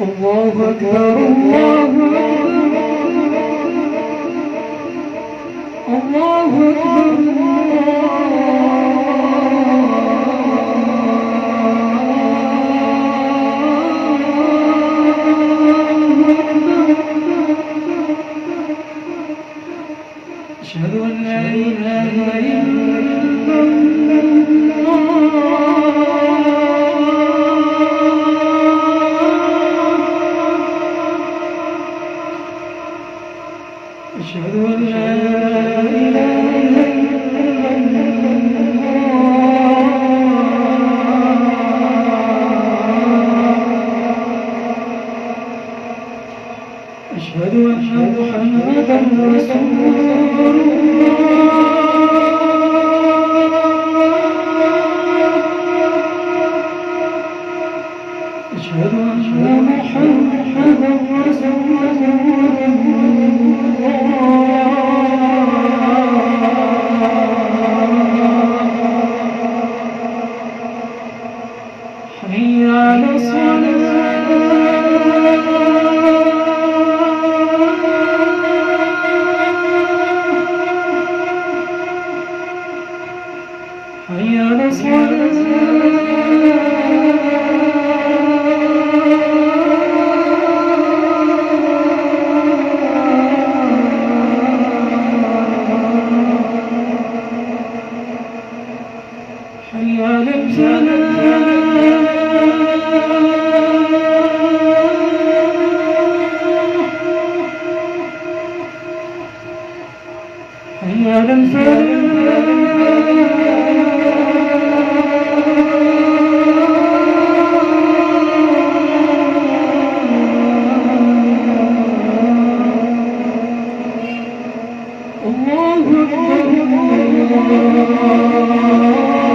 الله أكبر الله أكبر الله أكبر أشهد أن لا إله إلا أشهد أن لا إله إلا الله أشهد أن محمدا رسول الله أشهد أن محمدا رسول حي على الصلاة حي على حي على الفلاح حي على الله أكبر الله